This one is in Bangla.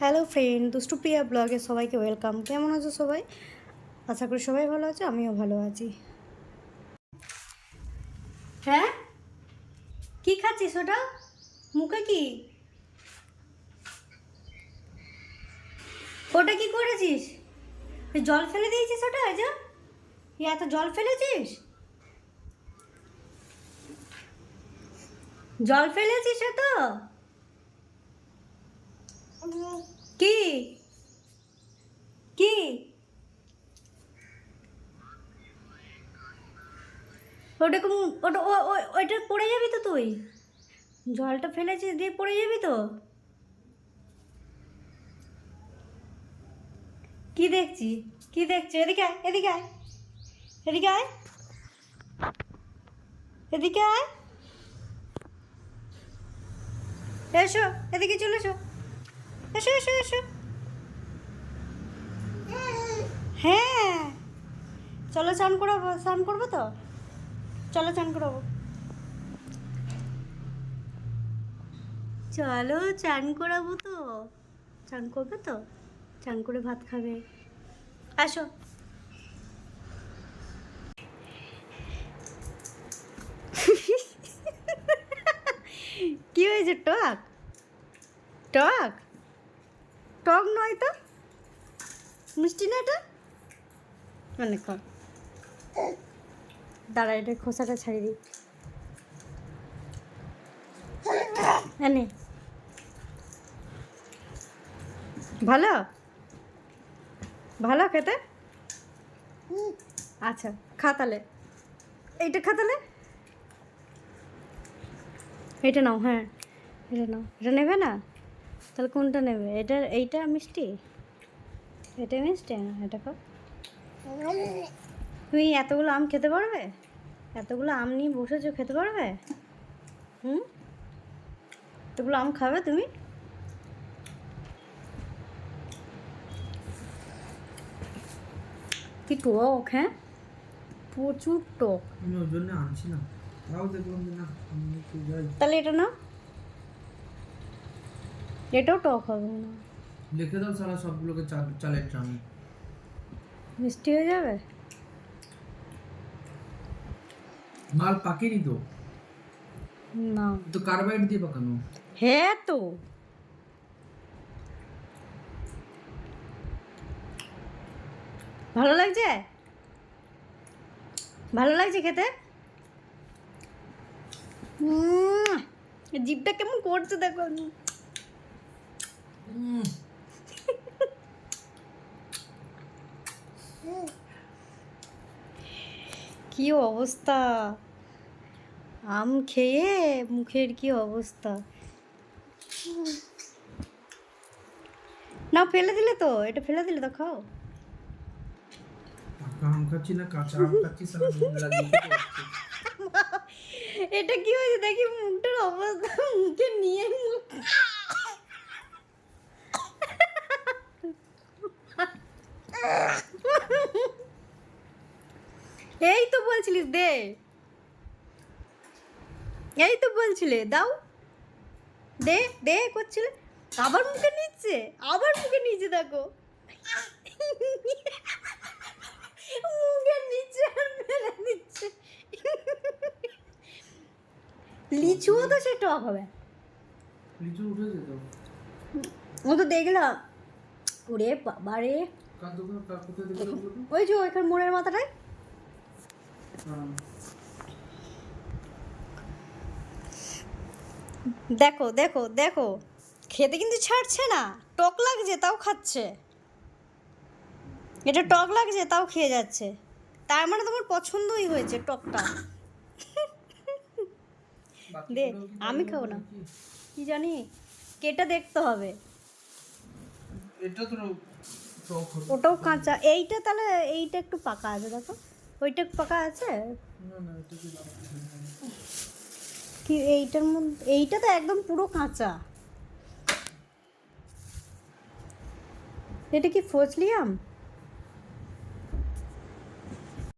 হ্যালো ফ্রেন্ড, দুষ্টুপ্রিয়া ব্লগে সবাইকে ওয়েলকাম। কেমন আছো সবাই? আশা করি সবাই ভালো আছে, আমিও ভালো আছি। হ্যাঁ, কি খাচ্ছিস ওটা? মুখে কি ওটা কি করেছিস? জল ফেলে দিয়েছিস ওটা? এই যে এত জল ফেলেছিস, জল ফেলেছিস তো? কি কি ওটা ওটা ওইটা পড়ে যাবি তো তুই? জলটা ফেলেছিস দিয়ে পড়ে যাবি তো? কি দেখছি? কি দেখছি? এদিকে আয়, এদিকে আয়, এদিকে আয়, এদিকে আয়, এসো, এদিকে চলে এসো, এসো এসো এসো। হ্যাঁ, চলো চান করাবো, স্নান করবো তো? চলো চান করাবো, চলো চান করাবো তো। চান করবে তো? চান করে ভাত খাবে, আসো। কি হয়েছে? টক? টক? টক নয় তো, মিষ্টি না এটা? অনেক কম। দাঁড়া, এটা খোসাটা ছাড়িয়ে দিই। এনে ভালো, ভালো খেতে। আচ্ছা, খা তাহলে, এইটা খা তাহলে, এইটা নাও। হ্যাঁ, এটা নাও। এটা নেবে না? তাহলে কোনটা নেবে? এটা, এইটা মিষ্টি, এটা মিষ্টি না, এটা খাও। তুমি এতগুলো আম খেতে পারবে? এতগুলো আম নিয়ে বসেছো, খেতে পারবে? হুম, এতগুলো আম খাবে তুমি? কি টক! হ্যাঁ, প্রচুর টক। আমি ওই জন্য আনছি না, তাও দেখলাম যে না আমি একটু যাই। তাহলে এটা নাও, এটাও টক হবে না। লিখে দাও সারা সবগুলোকে চালের ট্রামে। মিষ্টি হয়ে যাবে। মাল পাকেনি তো, না, তো কার্বাইড দিয়ে পাকানো। হ্যাঁ তো। ভালো লাগছে? ভালো লাগছে খেতে? জিভটা কেমন করছে দেখো। কি অবস্থা! আম খেয়ে মুখের কি অবস্থা! না, ফেলে দিলে তো, এটা ফেলে দিলে তো, খাও। পাকা আম খাচ্ছি না কাঁচা আম খাচ্ছি, সারা মুখ লাগিয়ে দিচ্ছে। এটা কি হয়েছে দেখি, মুখটার অবস্থা, মুখে নিয়ে এই তো বলছিলিস দে, এই তো বলছিলে দাও, দে দে করছিলে, আবার মুখে নিচ্ছে, আবার মুখে নিচ্ছে, দেখো মুখে নিচ্ছে আর ফেলে দিচ্ছে। লিচুও তো সে টক হবে। লিচু উঠেছে তো? ও তো দেখলাম, ওরে বাবা রে। কার দোকান, কার কোথায় দেখলো? ওই যে ওইখানে মোড়ের মাথাটায়। দেখো দেখো দেখো, খেতে কিন্তু ছাড়ছে না। টক লাগছে তাও খাচ্ছে, এটা টক লাগছে তাও খেয়ে যাচ্ছে। তার মানে তোমার পছন্দই হয়েছে টকটা। দে, আমি খাবো না, কি জানি, কেটে দেখতে হবে। এটা তো টক হবে। ওটাও কাঁচা, এইটা তাহলে, এইটা একটু পাকা আছে দেখো, ওইটা পাকা আছে। না না, এটা কি কি এইটার মধ্যে, এইটা তো একদম পুরো কাঁচা। এটা কি ফজলি আম?